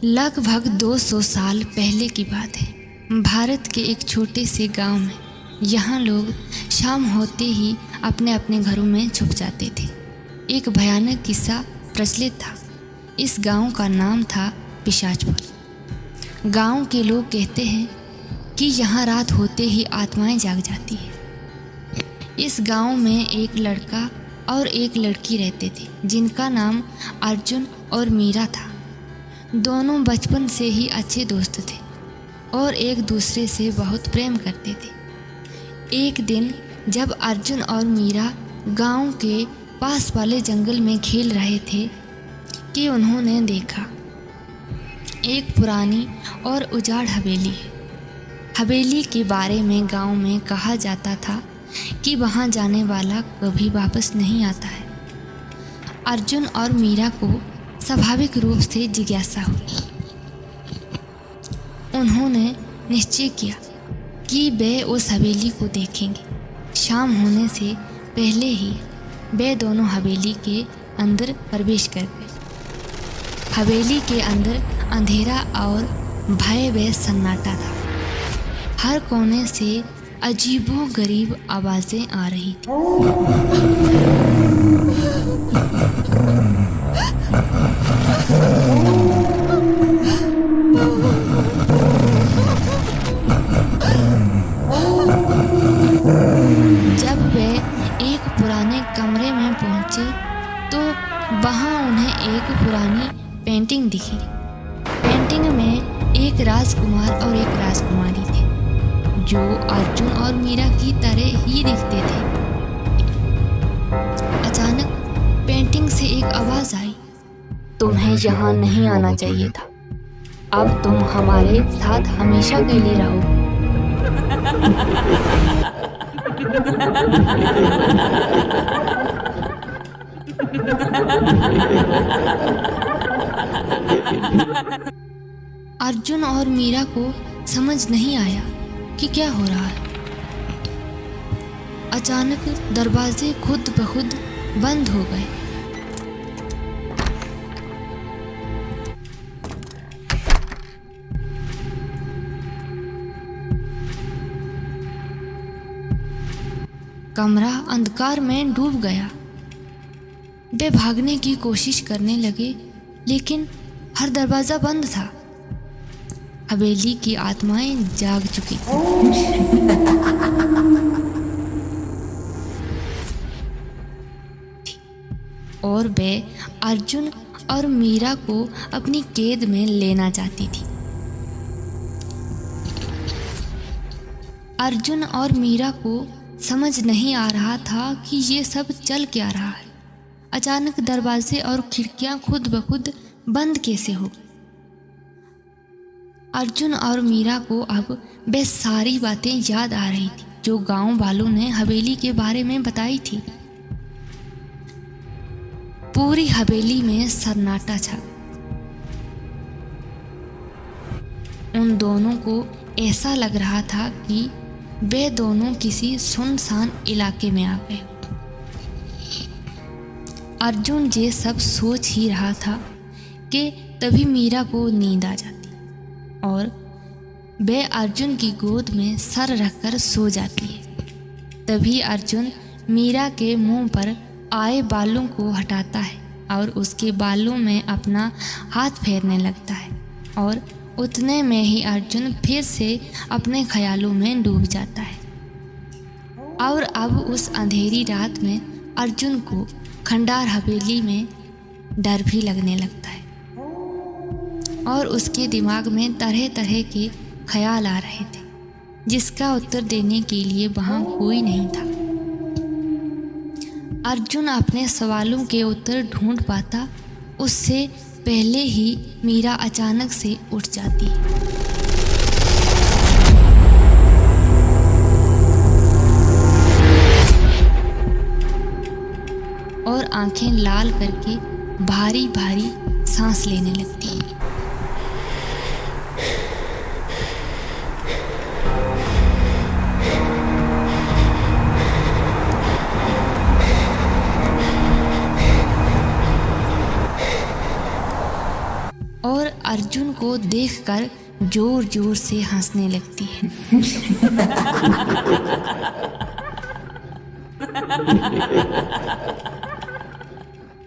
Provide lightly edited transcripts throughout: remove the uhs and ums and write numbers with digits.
लगभग 200 साल पहले की बात है। भारत के एक छोटे से गांव में यहाँ लोग शाम होते ही अपने अपने घरों में छुप जाते थे। एक भयानक किस्सा प्रचलित था। इस गांव का नाम था पिशाचपुर। गांव के लोग कहते हैं कि यहाँ रात होते ही आत्माएं जाग जाती है। इस गांव में एक लड़का और एक लड़की रहते थे जिनका नाम अर्जुन और मीरा था। दोनों बचपन से ही अच्छे दोस्त थे और एक दूसरे से बहुत प्रेम करते थे। एक दिन जब अर्जुन और मीरा गांव के पास वाले जंगल में खेल रहे थे कि उन्होंने देखा एक पुरानी और उजाड़ हवेली है। हवेली के बारे में गांव में कहा जाता था कि वहां जाने वाला कभी वापस नहीं आता है। अर्जुन और मीरा को स्वाभाविक रूप से जिज्ञासा हुई। उन्होंने निश्चय किया कि वे उस हवेली को देखेंगे। शाम होने से पहले ही वे दोनों हवेली के अंदर प्रवेश कर गए। हवेली के अंदर अंधेरा और भय व सन्नाटा था। हर कोने से अजीबोगरीब आवाज़ें आ रही थी। जब वे एक पुराने कमरे में पहुंचे तो वहां उन्हें एक पुरानी पेंटिंग दिखी। पेंटिंग में एक राजकुमार और एक राजकुमारी थे जो अर्जुन और मीरा की तरह ही दिखते थे। अचानक पेंटिंग से एक आवाज आई, तुम्हें यहाँ नहीं आना चाहिए था। अब तुम हमारे साथ हमेशा के लिए रहो। अर्जुन और मीरा को समझ नहीं आया कि क्या हो रहा है। अचानक दरवाजे खुद ब खुद बंद हो गए। कमरा अंधकार में डूब गया। वे भागने की कोशिश करने लगे लेकिन हर दरवाजा बंद था। हवेली की आत्माएं जाग चुकी थी। और वे अर्जुन और मीरा को अपनी कैद में लेना चाहती थी। अर्जुन और मीरा को समझ नहीं आ रहा था कि ये सब चल क्या रहा है। अचानक दरवाजे और खिड़कियां खुद ब खुद बंद कैसे हो गई। अर्जुन और मीरा को अब वे सारी बातें याद आ रही थी जो गांव वालों ने हवेली के बारे में बताई थी। पूरी हवेली में सन्नाटा छा। उन दोनों को ऐसा लग रहा था कि वे दोनों किसी सुनसान इलाके में आ गए। अर्जुन ये सब सोच ही रहा था कि तभी मीरा को नींद आ जाती और वे अर्जुन की गोद में सर रखकर सो जाती है। तभी अर्जुन मीरा के मुंह पर आए बालों को हटाता है और उसके बालों में अपना हाथ फेरने लगता है और उतने में ही अर्जुन फिर से अपने ख्यालों में डूब जाता है। और अब उस अंधेरी रात में अर्जुन को खंडार हवेली में डर भी लगने लगता है और उसके दिमाग में तरह तरह के ख्याल आ रहे थे जिसका उत्तर देने के लिए वहां कोई नहीं था। अर्जुन अपने सवालों के उत्तर ढूंढ पाता उससे पहले ही मीरा अचानक से उठ जाती। और आंखें लाल करके भारी भारी सांस लेने लगती। अर्जुन को देखकर जोर जोर से हंसने लगती है।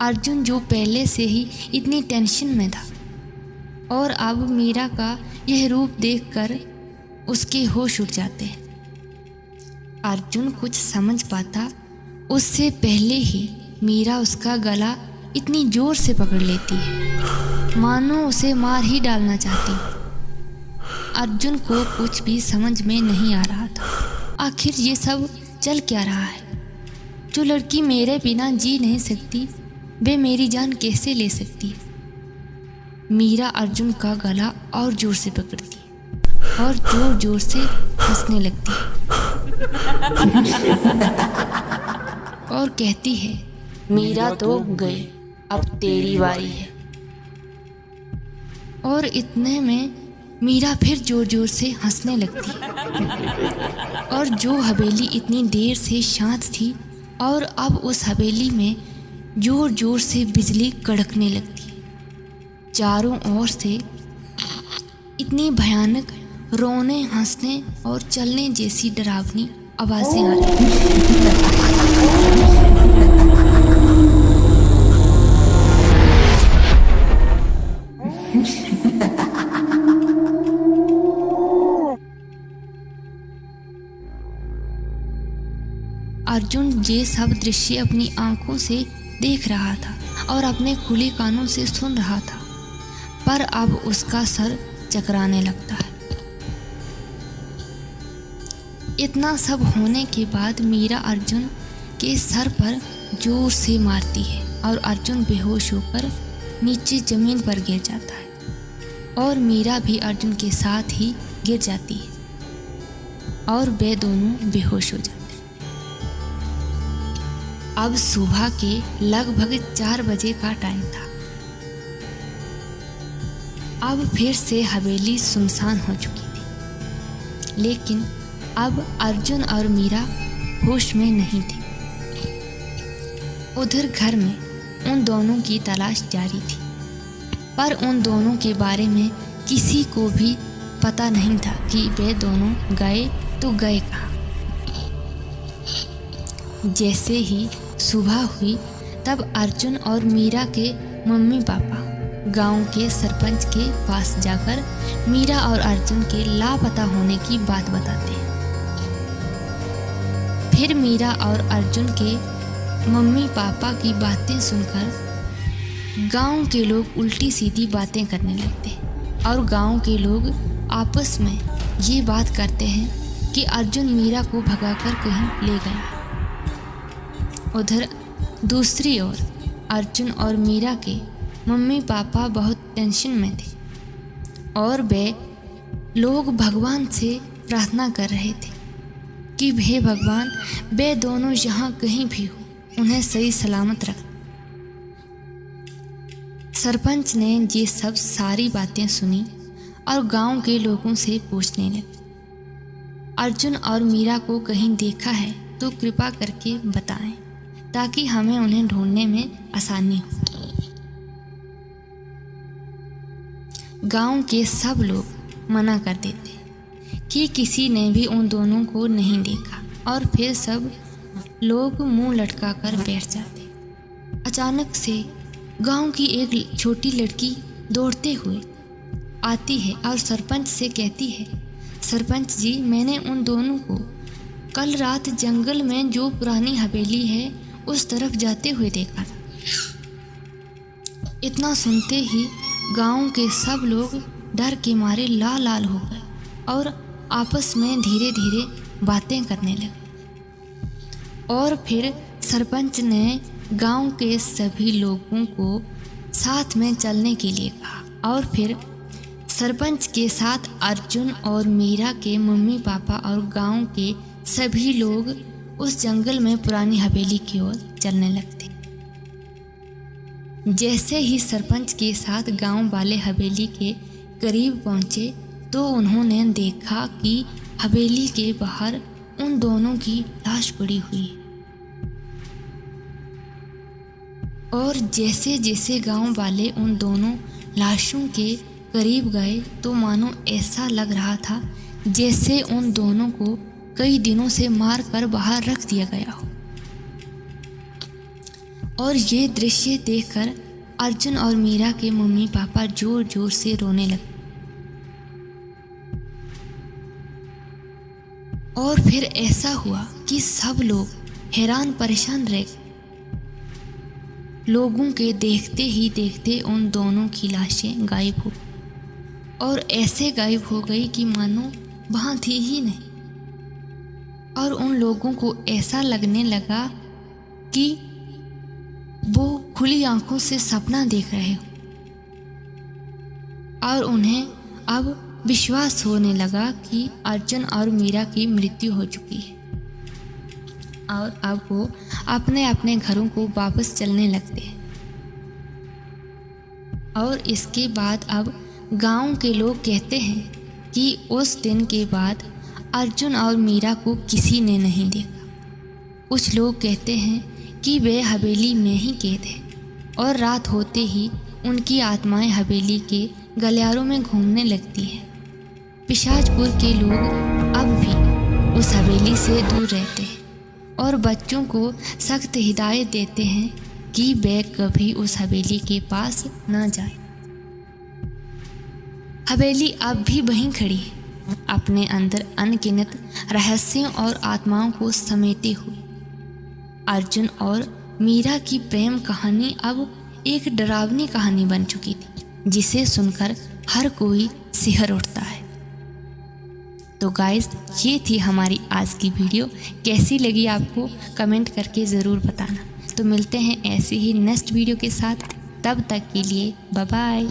अर्जुन जो पहले से ही इतनी टेंशन में था और अब मीरा का यह रूप देखकर उसके होश उड़ जाते हैं। अर्जुन कुछ समझ पाता उससे पहले ही मीरा उसका गला इतनी जोर से पकड़ लेती है मानो उसे मार ही डालना चाहती। अर्जुन को कुछ भी समझ में नहीं आ रहा था, आखिर ये सब चल क्या रहा है। जो लड़की मेरे बिना जी नहीं सकती वे मेरी जान कैसे ले सकती है। मीरा अर्जुन का गला और जोर से पकड़ती है और जोर जोर से हंसने लगती है और कहती है, मीरा तो गई, अब तेरी बारी है। और इतने में मीरा फिर जोर जोर से हंसने लगती है और जो हवेली इतनी देर से शांत थी और अब उस हवेली में जोर जोर से बिजली कड़कने लगती है। चारों ओर से इतनी भयानक रोने, हंसने और चलने जैसी डरावनी आवाजें आ रही अर्जुन ये सब दृश्य अपनी आंखों से देख रहा था और अपने खुले कानों से सुन रहा था, पर अब उसका सर चकराने लगता है। इतना सब होने के बाद मीरा अर्जुन के सर पर जोर से मारती है और अर्जुन बेहोश होकर नीचे जमीन पर गिर जाता है और मीरा भी अर्जुन के साथ ही गिर जाती है और वे दोनों बेहोश हो जाते हैं। अब सुबह के लगभग 4 बजे का टाइम था। अब फिर से हवेली सुनसान हो चुकी थी, लेकिन अब अर्जुन और मीरा होश में नहीं थे। उधर घर में उन दोनों की तलाश जारी थी, पर उन दोनों के बारे में किसी को भी पता नहीं था कि वे दोनों गए तो गए कहाँ। जैसे ही सुबह हुई तब अर्जुन और मीरा के मम्मी पापा गांव के सरपंच के पास जाकर मीरा और अर्जुन के लापता होने की बात बताते हैं। फिर मीरा और अर्जुन के मम्मी पापा की बातें सुनकर गांव के लोग उल्टी सीधी बातें करने लगते हैं और गांव के लोग आपस में ये बात करते हैं कि अर्जुन मीरा को भगाकर कहीं ले गया। उधर दूसरी ओर अर्जुन और मीरा के मम्मी पापा बहुत टेंशन में थे और वे लोग भगवान से प्रार्थना कर रहे थे कि हे भगवान, वे दोनों यहाँ कहीं भी हो उन्हें सही सलामत रख। सरपंच ने ये सब सारी बातें सुनी और गांव के लोगों से पूछने लगे, अर्जुन और मीरा को कहीं देखा है तो कृपा करके बताएं ताकि हमें उन्हें ढूंढने में आसानी हो। गांव के सब लोग मना कर देते कि किसी ने भी उन दोनों को नहीं देखा और फिर सब लोग मुंह लटकाकर बैठ जाते। अचानक से गांव की एक छोटी लड़की दौड़ते हुए आती है और सरपंच से कहती है, सरपंच जी, मैंने उन दोनों को कल रात जंगल में जो पुरानी हवेली है उस तरफ जाते हुए देखा। इतना सुनते ही गांव के सब लोग डर के मारे लाल लाल हो गए और आपस में धीरे धीरे बातें करने लगे। और फिर सरपंच ने गांव के सभी लोगों को साथ में चलने के लिए कहा और फिर सरपंच के साथ अर्जुन और मीरा के मम्मी पापा और गांव के सभी लोग उस जंगल में पुरानी हवेली की ओर चलने लगते। जैसे ही सरपंच के साथ गांव वाले हवेली के करीब पहुंचे तो उन्होंने देखा कि हवेली के बाहर उन दोनों की लाश पड़ी हुई है। और जैसे जैसे गांव वाले उन दोनों लाशों के करीब गए तो मानो ऐसा लग रहा था जैसे उन दोनों को कई दिनों से मार कर बाहर रख दिया गया हो। और ये दृश्य देखकर अर्जुन और मीरा के मम्मी पापा जोर जोर से रोने लगे। और फिर ऐसा हुआ कि सब लोग हैरान परेशान रह गए। लोगों के देखते ही देखते उन दोनों की लाशें गायब हो और ऐसे गायब हो गई कि मानो वहां थी ही नहीं। और उन लोगों को ऐसा लगने लगा कि वो खुली आंखों से सपना देख रहे हो। और उन्हें अब विश्वास होने लगा कि अर्जुन और मीरा की मृत्यु हो चुकी है और अब वो अपने अपने घरों को वापस चलने लगते हैं। और इसके बाद अब गांव के लोग कहते हैं कि उस दिन के बाद अर्जुन और मीरा को किसी ने नहीं देखा। कुछ लोग कहते हैं कि वे हवेली में ही कैद हैं और रात होते ही उनकी आत्माएं हवेली के गलियारों में घूमने लगती हैं। पिशाचपुर के लोग अब भी उस हवेली से दूर रहते हैं और बच्चों को सख्त हिदायत देते हैं कि वे कभी उस हवेली के पास न जाएं। हवेली अब भी वहीं खड़ी है, अपने अंदर अनगिनत रहस्यों और आत्माओं को समेटे हुए। अर्जुन और मीरा की प्रेम कहानी अब एक डरावनी कहानी बन चुकी थी, जिसे सुनकर हर कोई सिहर उठता है। तो गाइस, ये थी हमारी आज की वीडियो। कैसी लगी आपको कमेंट करके ज़रूर बताना। तो मिलते हैं ऐसे ही नेक्स्ट वीडियो के साथ, तब तक के लिए बाय बाय।